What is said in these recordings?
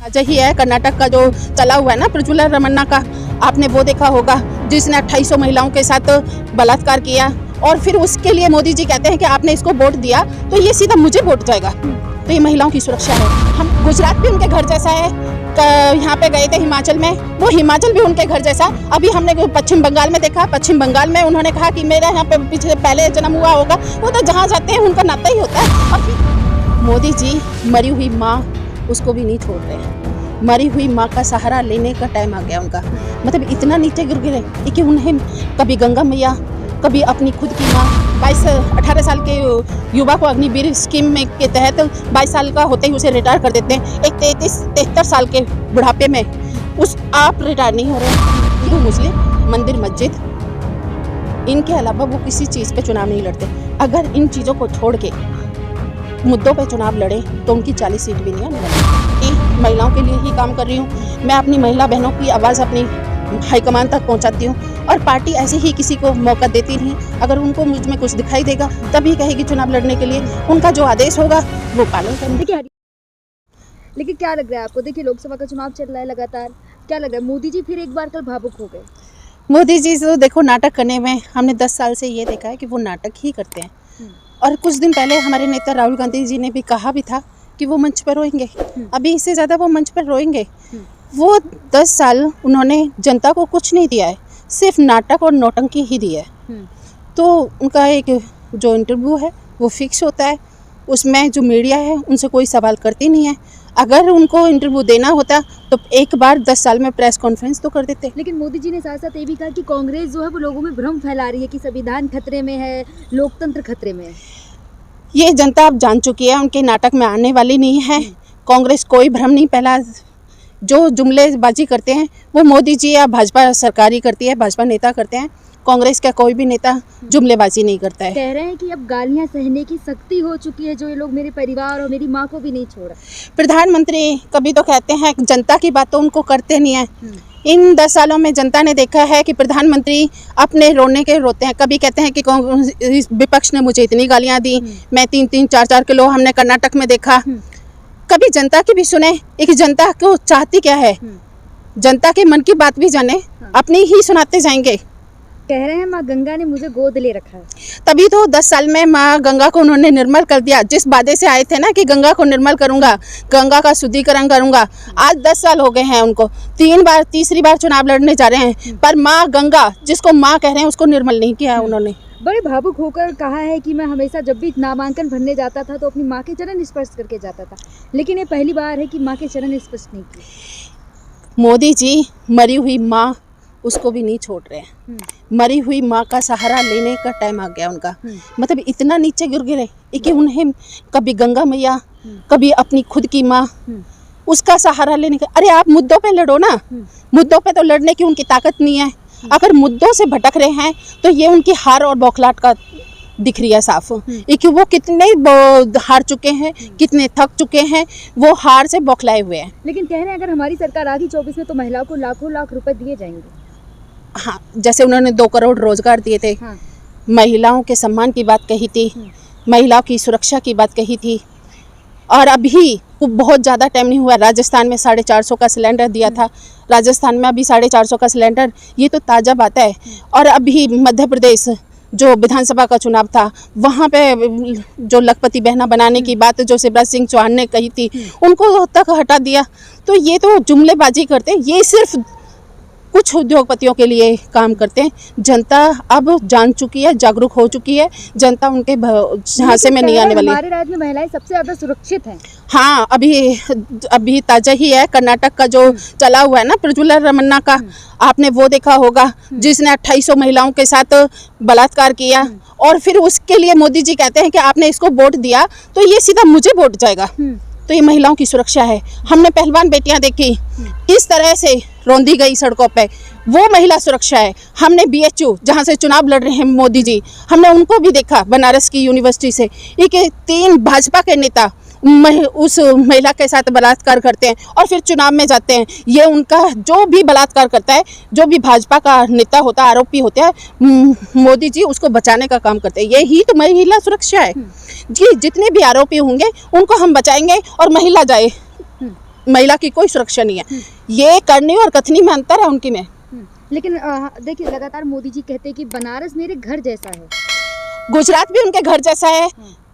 ताजा ही है कर्नाटक का जो चला हुआ है ना प्रज्वला रमन्ना का, आपने वो देखा होगा, जिसने 2800 महिलाओं के साथ बलात्कार किया और फिर उसके लिए मोदी जी कहते हैं कि आपने इसको वोट दिया तो ये सीधा मुझे वोट जाएगा। तो ये महिलाओं की सुरक्षा है। हम गुजरात भी उनके घर जैसा है, यहाँ पे गए थे हिमाचल में, वो हिमाचल भी उनके घर जैसा। अभी हमने पश्चिम बंगाल में देखा, पश्चिम बंगाल में उन्होंने कहा कि मेरा यहाँ पे पिछले पहले जन्म हुआ होगा, वो तो जहाँ जाते हैं उनका नाता ही होता है। और फिर मोदी जी मरी हुई माँ उसको भी नहीं छोड़ रहे हैं। मरी हुई माँ का सहारा लेने का टाइम आ गया उनका। मतलब इतना नीचे गिर गिरे कि उन्हें कभी गंगा मैया, कभी अपनी खुद की माँ। 18 साल के युवा को अग्निवीर स्कीम में के तहत 22 साल का होते ही उसे रिटायर कर देते हैं। एक 73 साल के बुढ़ापे में आप रिटायर नहीं हो रहे हैं। हिंदू मुस्लिम मंदिर मस्जिद, इनके अलावा वो किसी चीज़ पे चुनाव नहीं लड़ते। अगर इन चीज़ों को छोड़ के मुद्दों पे चुनाव लड़े तो उनकी 40 सीट भी नहीं आने। महिलाओं के लिए ही काम कर रही हूँ मैं, अपनी महिला बहनों की आवाज़ अपनी हाईकमान तक पहुंचाती हूँ और पार्टी ऐसे ही किसी को मौका देती नहीं। अगर उनको मुझ में कुछ दिखाई देगा तभी कहेगी चुनाव लड़ने के लिए, उनका जो आदेश होगा वो पालन करेंगे। लेकिन क्या लग रहा है आपको, देखिए लोकसभा का चुनाव चल रहा है लगातार, क्या लग रहा है मोदी जी फिर एक बार कल भावुक हो गए? मोदी जी तो देखो नाटक करने में हमने 10 साल से ये देखा है कि वो नाटक ही करते हैं। और कुछ दिन पहले हमारे नेता राहुल गांधी जी ने भी कहा भी था कि वो मंच पर रोएंगे, अभी इससे ज़्यादा वो मंच पर रोएंगे। वो 10 साल उन्होंने जनता को कुछ नहीं दिया है, सिर्फ नाटक और नौटंकी ही दी है। तो उनका एक जो इंटरव्यू है वो फिक्स होता है, उसमें जो मीडिया है उनसे कोई सवाल करती नहीं है। अगर उनको इंटरव्यू देना होता तो एक बार 10 साल में प्रेस कॉन्फ्रेंस तो कर देते। लेकिन मोदी जी ने साथ साथ ये भी कहा कि कांग्रेस जो है वो लोगों में भ्रम फैला रही है कि संविधान खतरे में है, लोकतंत्र खतरे में है। ये जनता अब जान चुकी है, उनके नाटक में आने वाली नहीं है। कांग्रेस कोई भ्रम नहीं फैला, जो जुमलेबाजी करते हैं वो मोदी जी या भाजपा सरकार ही करती है, भाजपा नेता करते हैं। कांग्रेस का कोई भी नेता जुमलेबाजी नहीं करता है। कह रहे हैं कि अब गालियां सहने की सख्ती हो चुकी है, जो ये लोग मेरे परिवार और मेरी माँ को भी नहीं छोड़ा। प्रधानमंत्री कभी तो कहते हैं जनता की बात तो उनको करते नहीं है। इन 10 सालों में जनता ने देखा है कि प्रधानमंत्री अपने रोने के रोते हैं। कभी कहते हैं कि विपक्ष ने मुझे इतनी गालियां दी, मैं 3-3, 4-4 किलो, हमने कर्नाटक में देखा। कभी जनता की भी सुने, एक जनता को चाहती क्या है, जनता के मन की बात भी जाने, अपनी ही सुनाते जाएंगे। कह रहे हैं माँ गंगा ने मुझे गोद ले रखा है, तभी तो 10 साल में माँ गंगा को उन्होंने निर्मल कर दिया। जिस वादे से आए थे ना कि गंगा को निर्मल करूंगा, गंगा का शुद्धिकरण करूंगा, आज 10 साल हो गए हैं उनको। तीसरी बार चुनाव लड़ने जा रहे हैं, पर माँ गंगा जिसको माँ कह रहे हैं उसको निर्मल नहीं किया उन्होंने। बड़े भावुक होकर कहा है कि मैं हमेशा जब भी नामांकन भरने जाता था तो अपनी माँ के चरण स्पर्श करके जाता था, लेकिन ये पहली बार है कि माँ के चरण स्पर्श नहीं किए। मोदी जी मरी हुई माँ उसको भी नहीं छोड़ रहे हैं। मरी हुई माँ का सहारा लेने का टाइम आ गया उनका। मतलब इतना नीचे गिर गिरे कि उन्हें कभी गंगा मैया, कभी अपनी खुद की माँ, उसका सहारा लेने का। अरे आप मुद्दों पे लड़ो ना, मुद्दों पे तो लड़ने की उनकी ताकत नहीं है। अगर मुद्दों से भटक रहे हैं तो ये उनकी हार और बौखलाहट का दिख रही है साफ कि वो कितने हार चुके हैं, कितने थक चुके हैं, वो हार से बौखलाए हुए हैं। लेकिन कह रहे हैं अगर हमारी सरकार आ गई 24 में तो महिलाओं को लाखों लाख रुपए दिए जाएंगे। हाँ, जैसे उन्होंने 2 करोड़ रोजगार दिए थे। हाँ। महिलाओं के सम्मान की बात कही थी, महिलाओं की सुरक्षा की बात कही थी। और अभी बहुत ज़्यादा टाइम नहीं हुआ, राजस्थान में 450 का सिलेंडर दिया था। राजस्थान में अभी 450 का सिलेंडर, ये तो ताज़ा बात है। और अभी मध्य प्रदेश जो विधानसभा का चुनाव था, वहाँ पे जो लखपति बहना बनाने की बात जो शिवराज सिंह चौहान ने कही थी, उनको तक हटा दिया। तो ये तो जुमलेबाजी करते हैं, ये सिर्फ कुछ उद्योगपतियों के लिए काम करते हैं। जनता अब जान चुकी है, जागरूक हो चुकी है, जनता उनके झांसे में नहीं आने वाली। हमारे राज्य में महिलाएं सबसे ज़्यादा सुरक्षित हैं। हाँ, अभी ताजा ही है कर्नाटक का जो चला हुआ है ना प्रज्वला रमन्ना का, आपने वो देखा होगा, जिसने 2800 महिलाओं के साथ बलात्कार किया और फिर उसके लिए मोदी जी कहते हैं कि आपने इसको वोट दिया तो ये सीधा मुझे वोट जाएगा। तो ये महिलाओं की सुरक्षा है। हमने पहलवान बेटियां देखी किस तरह से रौंदी गई सड़कों पे, वो महिला सुरक्षा है। हमने BHU जहाँ से चुनाव लड़ रहे हैं मोदी जी, हमने उनको भी देखा बनारस की यूनिवर्सिटी से। ये 3 भाजपा के नेता उस महिला के साथ बलात्कार करते हैं और फिर चुनाव में जाते हैं। ये उनका जो भी बलात्कार करता है, जो भी भाजपा का नेता होता है, आरोपी होते हैं, मोदी जी उसको बचाने का काम करते हैं। यही तो महिला सुरक्षा है जी। जितने भी आरोपी होंगे उनको हम बचाएंगे और महिला जाए। महिला की कोई सुरक्षा नहीं है। ये करनी और कथनी में अंतर है उनकी में। लेकिन देखिए लगातार मोदी जी कहते हैं कि बनारस मेरे घर जैसा है। गुजरात भी उनके घर जैसा है।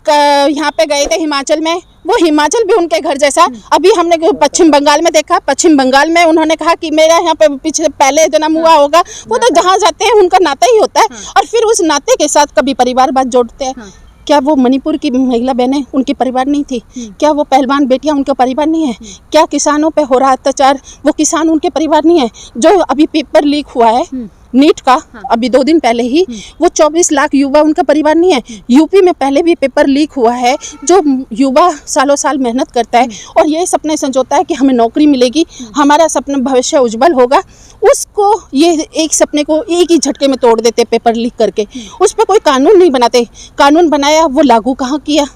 यहाँ पे गए थे हिमाचल में, वो हिमाचल भी उनके घर जैसा। अभी हमने पश्चिम बंगाल में देखा, पश्चिम बंगाल में उन्होंने कहा कि मेरा यहाँ पे पिछले पहले जन्म हुआ होगा। वो तो जहाँ जाते हैं उनका नाता ही होता है, और फिर उस नाते के साथ कभी परिवार बात जोड़ते हैं। क्या वो मणिपुर की महिला बहनें उनकी परिवार नहीं थी? क्या वो पहलवान बेटियां उनका परिवार नहीं है? क्या किसानों पे हो रहा अत्याचार वो किसान उनके परिवार नहीं है? जो अभी पेपर लीक हुआ है नीट का, अभी 2 दिन पहले ही, वो 24 लाख युवा उनका परिवार नहीं है? यूपी में पहले भी पेपर लीक हुआ है, जो युवा सालों साल मेहनत करता है और ये सपने संजोता है कि हमें नौकरी मिलेगी, हमारा सपना भविष्य उज्जवल होगा, उसको ये एक सपने को एक ही झटके में तोड़ देते पेपर लीक करके। उस पर कोई कानून नहीं बनाते। कानून बनाया वो लागू कहाँ किया?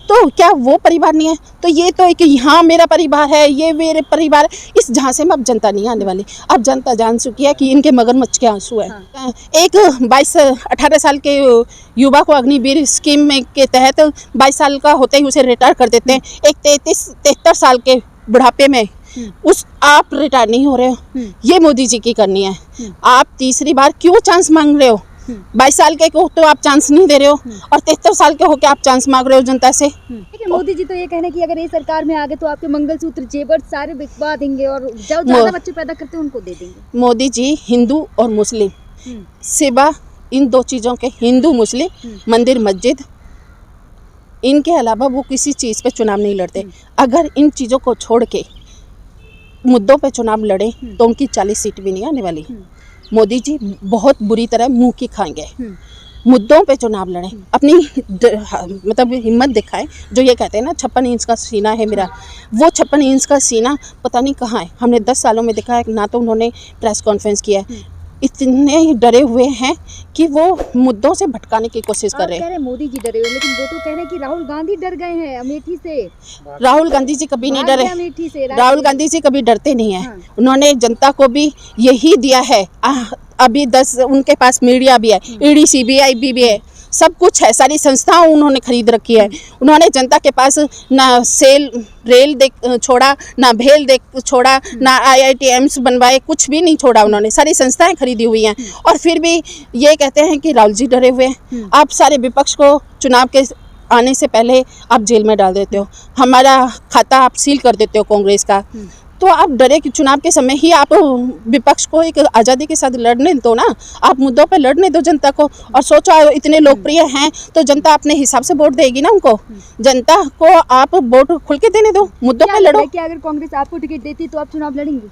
तो क्या वो परिवार नहीं है? तो ये तो एक यहाँ मेरा परिवार है, ये मेरे परिवार, इस झांसे में अब जनता नहीं आने वाली। अब जनता जान चुकी है कि इनके मगरमच्छ के आंसू है। एक 22-18 साल के युवा को अग्निवीर स्कीम में के तहत 22 साल का होते ही उसे रिटायर कर देते हैं। एक 33-73 साल के बुढ़ापे में उस आप रिटायर नहीं हो रहे हो। ये मोदी जी की करनी है। आप तीसरी बार क्यों चांस मांग रहे हो? 22 साल के को तो आप चांस नहीं दे रहे हो, और 73 साल के हो के आप चांस मांग रहे हो जनता से। लेकिन मोदी जी तो ये कहने कि अगर ये सरकार में आ गए तो आपके मंगलसूत्र जेवर सारे बिकवा देंगे और जो ज्यादा बच्चे पैदा करते हैं उनको दे देंगे। मोदी जी हिंदू और मुस्लिम सिवा इन 2 चीज़ों के, हिंदू मुस्लिम मंदिर मस्जिद, इनके अलावा वो किसी चीज़ पे चुनाव नहीं लड़ते। अगर इन चीज़ों को छोड़ के मुद्दों पे चुनाव लड़े तो उनकी 40 सीट भी नहीं आने वाली। मोदी जी बहुत बुरी तरह मुंह की खाएंगे। मुद्दों पे चुनाव लड़ें, अपनी मतलब हिम्मत दिखाएं। जो ये कहते हैं ना 56 इंच का सीना है मेरा, वो 56 इंच का सीना पता नहीं कहाँ है। हमने 10 सालों में देखा है ना तो उन्होंने प्रेस कॉन्फ्रेंस किया है। इतने डरे हुए हैं कि वो मुद्दों से भटकाने की कोशिश कर रहे हैं। मोदी जी डरे हुए, लेकिन वो तो कह रहे हैं कि राहुल गांधी डर गए हैं अमेठी से। राहुल गांधी जी कभी नहीं डरे। अमेठी से राहुल गांधी जी कभी डरते नहीं हैं। उन्होंने जनता को भी यही दिया है। अभी 10 उनके पास मीडिया भी है, ईडी सीबीआई भी है, सब कुछ है, सारी संस्थाएं उन्होंने खरीद रखी है। उन्होंने जनता के पास ना रेल छोड़ा, ना भेल छोड़ा, ना IIT एम्स बनवाए, कुछ भी नहीं छोड़ा। उन्होंने सारी संस्थाएं खरीदी हुई हैं, और फिर भी ये कहते हैं कि राहुल जी डरे हुए हैं। आप सारे विपक्ष को चुनाव के आने से पहले आप जेल में डाल देते हो, हमारा खाता आप सील कर देते हो कांग्रेस का। तो आप डरे कि चुनाव के समय ही आप विपक्ष को एक आज़ादी के साथ लड़ने दो ना, आप मुद्दों पे लड़ने दो जनता को। और सोचो इतने लोकप्रिय हैं तो जनता अपने हिसाब से वोट देगी ना उनको। जनता को आप वोट खुल के देने दो, मुद्दों पे लड़ो। क्या अगर कांग्रेस आपको टिकट देती तो आप चुनाव लड़ेंगे?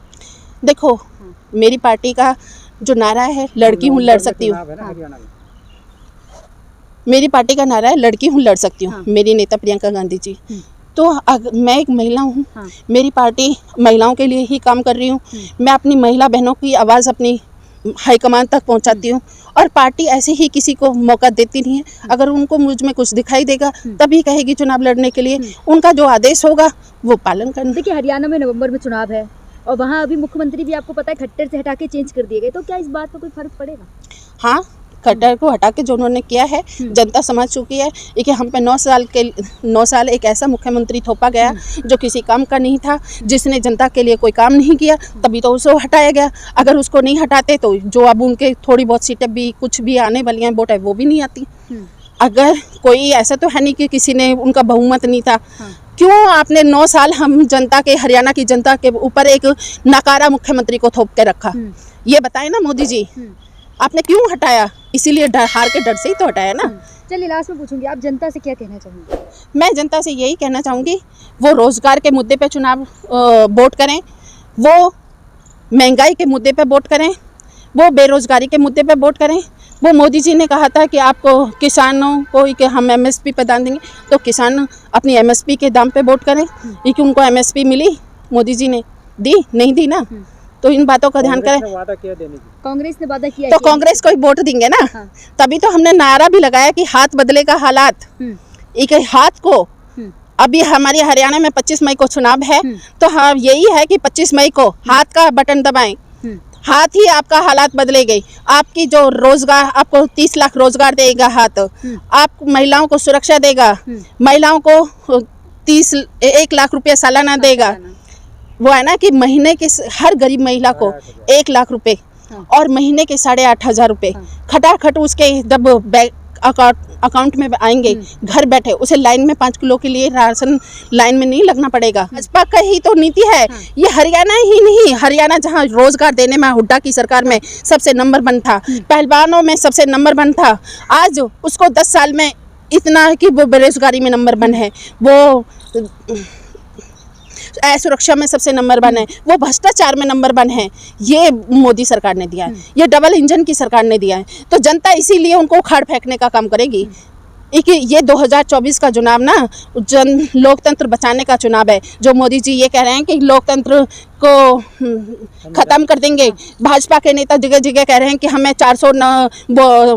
देखो मेरी पार्टी का जो नारा है लड़की हूँ लड़ सकती हूँ। मेरी पार्टी का नारा है लड़की हूँ लड़ सकती हूँ। मेरी नेता प्रियंका गांधी जी। तो मैं एक महिला हूँ, मेरी पार्टी महिलाओं के लिए ही काम कर रही हूँ। मैं अपनी महिला बहनों की आवाज़ अपनी हाईकमान तक पहुँचाती हूँ, और पार्टी ऐसे ही किसी को मौका देती नहीं है। अगर उनको मुझ में कुछ दिखाई देगा तभी कहेगी चुनाव लड़ने के लिए। उनका जो आदेश होगा वो पालन करना। देखिए हरियाणा में नवंबर में चुनाव है, और वहाँ अभी मुख्यमंत्री भी आपको पता है खट्टर से हटा के चेंज कर दिए गए, तो क्या इस बात का कोई फर्क पड़ेगा? हाँ, खट्टर को हटा के जो उन्होंने किया है जनता समझ चुकी है कि हम पे 9 साल एक ऐसा मुख्यमंत्री थोपा गया जो किसी काम का नहीं था, जिसने जनता के लिए कोई काम नहीं किया, तभी तो उसे हटाया गया। अगर उसको नहीं हटाते तो जो अब उनके थोड़ी बहुत सीटें भी कुछ भी आने वाली हैं वोट है वो भी नहीं आती। अगर कोई ऐसा तो है नहीं कि किसी ने उनका बहुमत नहीं था। क्यों आपने 9 साल हम जनता के, हरियाणा की जनता के ऊपर एक नकारा मुख्यमंत्री को थोप के रखा? ये बताए ना मोदी जी, आपने क्यों हटाया? इसीलिए हार के डर से ही तो हटाया ना। चलिए लास्ट में पूछूंगी, आप जनता से क्या कहना चाहेंगे? मैं जनता से यही कहना चाहूँगी, वो रोजगार के मुद्दे पे चुनाव वोट करें, वो महंगाई के मुद्दे पे वोट करें, वो बेरोजगारी के मुद्दे पे वोट करें। वो मोदी जी ने कहा था कि आपको किसानों को कि हम MSP प्रदान देंगे, तो किसान अपनी MSP के दाम पे वोट करें। क्योंकि उनको MSP मिली, मोदी जी ने दी नहीं दी ना, तो इन बातों का ध्यान करें। वादा किया देने की, कांग्रेस ने वादा किया, तो कांग्रेस को ही वोट देंगे ना। तभी तो हमने नारा भी लगाया कि हाथ बदलेगा हालात। एक हाथ को, अभी हमारे हरियाणा में 25 मई को चुनाव है, तो हाँ यही है कि 25 मई को हाथ का बटन दबाएं, हाथ ही आपका हालात बदलेगी। आपकी जो रोजगार, आपको 30 लाख रोजगार देगा हाथ, आप महिलाओं को सुरक्षा देगा, महिलाओं को 1 लाख रुपया सालाना देगा, वो है ना कि महीने के हर गरीब महिला को 1 लाख रुपए और महीने के 8,500 रुपए खटाखट उसके जब बैंक अकाउंट में आएंगे घर बैठे, उसे लाइन में 5 किलो के लिए राशन लाइन में नहीं लगना पड़ेगा। भाजपा का ही तो नीति है ये। हरियाणा ही नहीं, हरियाणा जहां रोजगार देने में हुड्डा की सरकार में सबसे नंबर 1 था, पहलवानों में सबसे नंबर 1 था, आज उसको 10 साल में इतना है कि वो बेरोजगारी में नंबर 1 है, वो सुरक्षा में सबसे नंबर 1 है, वो भ्रष्टाचार में नंबर 1 है। ये मोदी सरकार ने दिया है, ये डबल इंजन की सरकार ने दिया है। तो जनता इसीलिए उनको उखाड़ फेंकने का काम करेगी। एक ये 2024 का चुनाव ना लोकतंत्र बचाने का चुनाव है। जो मोदी जी ये कह रहे हैं कि लोकतंत्र को ख़त्म कर देंगे, भाजपा के नेता जगह जगह कह रहे हैं कि हमें 400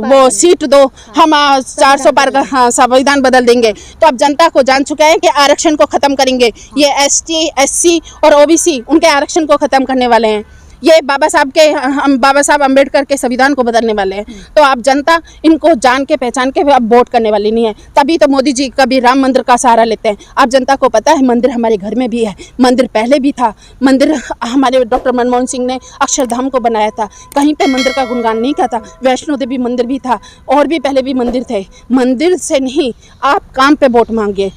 वो सीट दो, हम 400 पार का हाँ संविधान बदल देंगे। तो अब जनता को जान चुका है कि आरक्षण को ख़त्म करेंगे। ये ST SC और OBC उनके आरक्षण को ख़त्म करने वाले हैं। ये बाबा साहब अम्बेडकर के संविधान को बदलने वाले हैं। तो आप जनता इनको जान के पहचान के अब वोट करने वाली नहीं है। तभी तो मोदी जी कभी राम मंदिर का सहारा लेते हैं। आप जनता को पता है मंदिर हमारे घर में भी है, मंदिर पहले भी था, मंदिर हमारे डॉक्टर मनमोहन सिंह ने अक्षरधाम को बनाया था, कहीं पे मंदिर का गुणगान नहीं किया था। वैष्णो देवी मंदिर भी था और भी पहले भी मंदिर थे। मंदिर से नहीं, आप काम पे वोट मांगिए।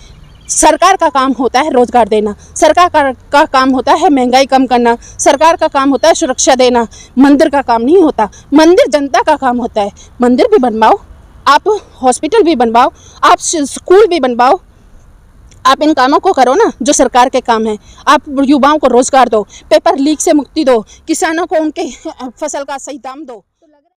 सरकार का काम होता है रोजगार देना, सरकार का काम होता है महंगाई कम करना, सरकार का काम होता है सुरक्षा देना। मंदिर का काम नहीं होता, मंदिर जनता का काम होता है। मंदिर भी बनवाओ, आप हॉस्पिटल भी बनवाओ, आप स्कूल भी बनवाओ, आप इन कामों को करो ना जो सरकार के काम है। आप युवाओं को रोजगार दो, पेपर लीक से मुक्ति दो, किसानों को उनके फसल का सही दाम दो।